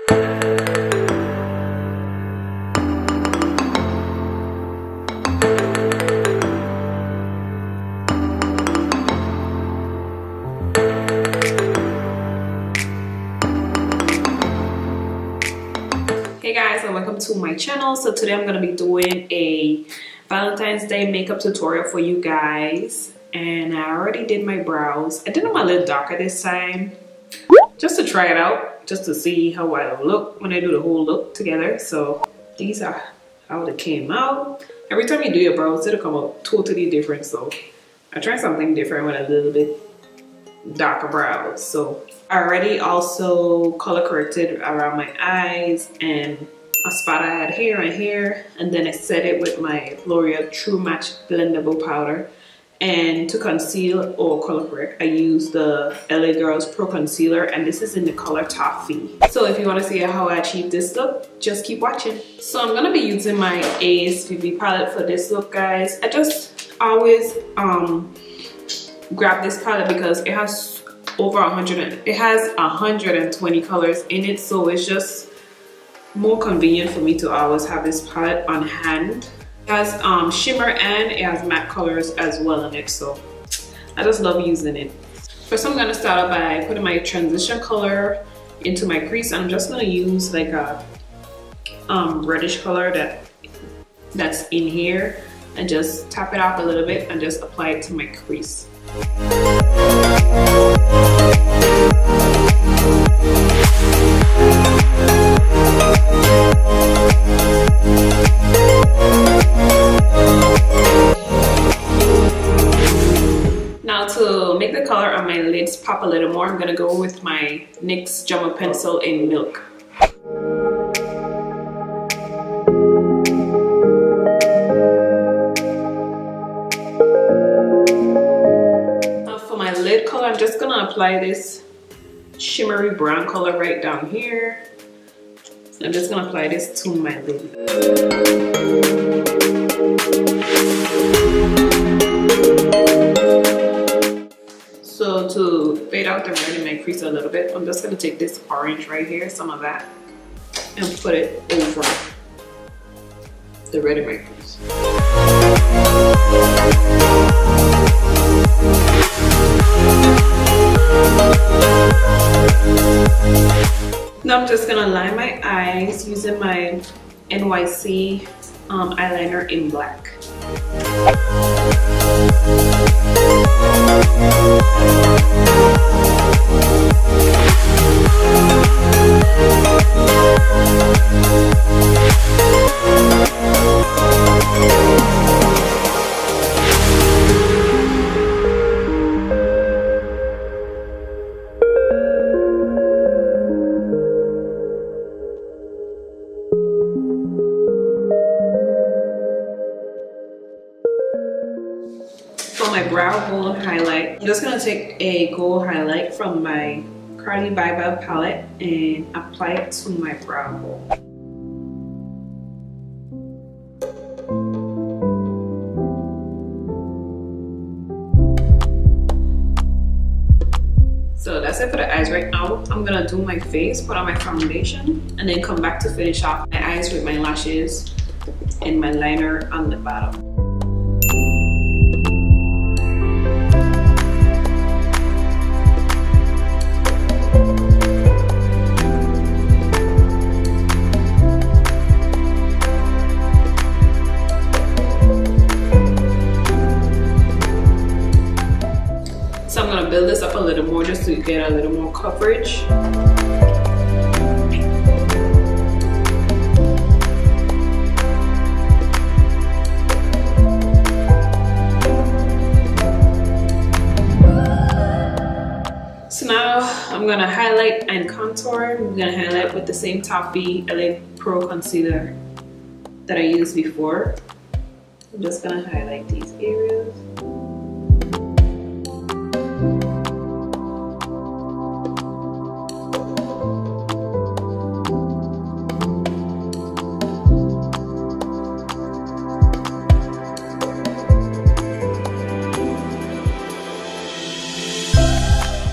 Hey guys, and welcome to my channel. So today I'm going to be doing a Valentine's Day makeup tutorial for you guys, and I already did my brows. I did them a little darker this time just to try it out, just to see how I look when I do the whole look together. So these are how they came out. Every time you do your brows, it'll come out totally different, so I tried something different with a little bit darker brows. So I already also color corrected around my eyes and a spot I had here and here, and then I set it with my L'Oreal True Match Blendable powder. And to conceal or color correct, I use the LA Girls Pro Concealer, and this is in the color Toffee. So if you want to see how I achieve this look, just keep watching. So I'm gonna be using my Acevivi palette for this look, guys. I just always grab this palette because it has over 120 colors in it, so it's just more convenient for me to always have this palette on hand. It has shimmer and it has matte colors as well in it, so I just love using it. First, I'm going to start out by putting my transition color into my crease. I'm just going to use like a reddish color that's in here, and just tap it off a little bit and just apply it to my crease. Now to make the color on my lids pop a little more, I'm gonna go with my NYX Jumbo Pencil in Milk. Lid color, I'm just gonna apply this shimmery brown color right down here. I'm just gonna apply this to my lid. So to fade out the red in my crease a little bit, I'm just gonna take this orange right here, some of that, and put it over the red in my crease. Now I'm just gonna line my eyes using my NYC eyeliner in black. For my brow bone highlight, I'm just going to take a gold highlight from my Carly Bybel palette and apply it to my brow bone. So that's it for the eyes right now. I'm going to do my face, put on my foundation, and then come back to finish off my eyes with my lashes and my liner on the bottom. So I'm gonna build this up a little more just to get a little more coverage. So now I'm gonna highlight and contour. I'm gonna highlight with the same Toffee LA Pro Concealer that I used before. I'm just gonna highlight these areas.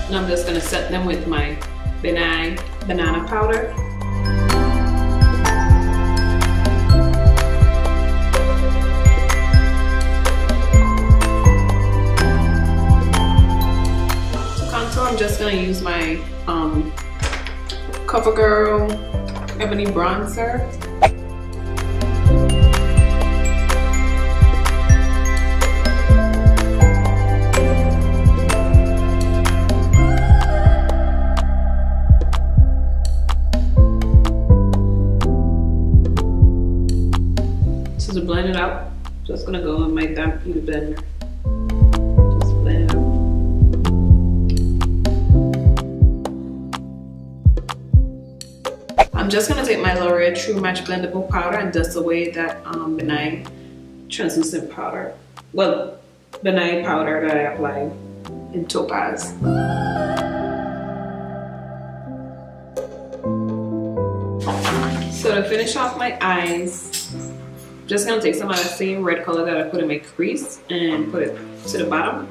And I'm just gonna set them with my banana powder. I'm just gonna use my Covergirl Ebony bronzer. So to blend it out, just gonna go in my damp beauty blender. Just blend it out. I'm just gonna take my Loreal True Match Blendable powder and dust away that benign translucent powder. Well, benign powder that I applied in Topaz. So to finish off my eyes, I'm just gonna take some of that same red color that I put in my crease and put it to the bottom.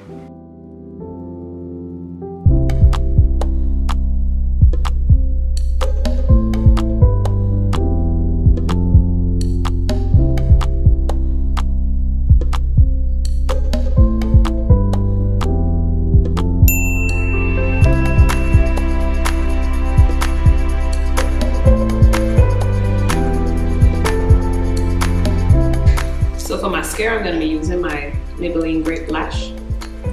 So for mascara, I'm going to be using my Maybelline Great Lash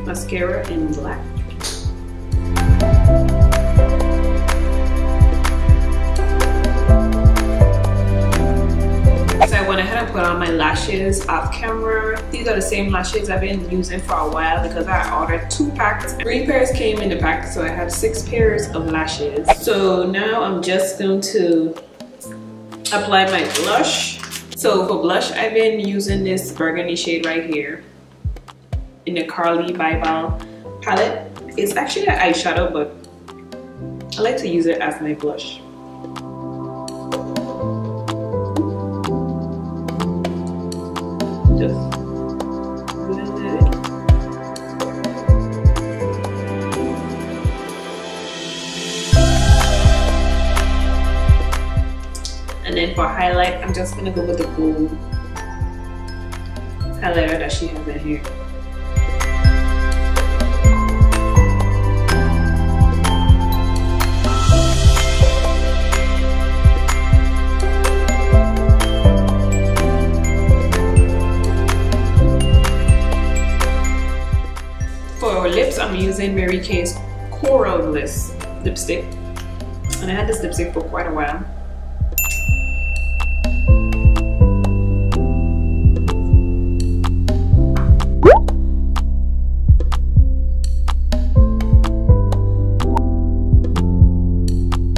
Mascara in black. So I went ahead and put on my lashes off camera. These are the same lashes I've been using for a while because I ordered 2 packs. 3 pairs came in the pack, so I have 6 pairs of lashes. So now I'm just going to apply my blush. So for blush, I've been using this burgundy shade right here in the Carly Bible palette. It's actually an eyeshadow, but I like to use it as my blush. Just blend it in. And then for highlight, I'm just gonna go with the gold highlighter that she has in here. For lips, I'm using Mary Kay's Coral Bliss lipstick. And I had this lipstick for quite a while.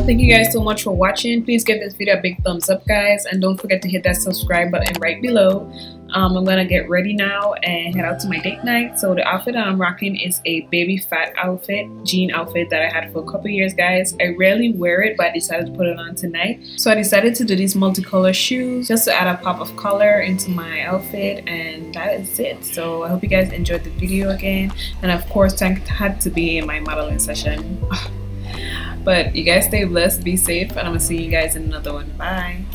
Thank you guys so much for watching. Please give this video a big thumbs up, guys, and don't forget to hit that subscribe button right below. I'm gonna get ready now and head out to my date night. So the outfit that I'm rocking is a baby fat outfit, jean outfit that I had for a couple years, guys. I rarely wear it, but I decided to put it on tonight. So I decided to do these multicolor shoes just to add a pop of color into my outfit, and that is it. So I hope you guys enjoyed the video again, and of course thank had to be in my modeling session. But you guys stay blessed, be safe, and I'm gonna see you guys in another one. Bye.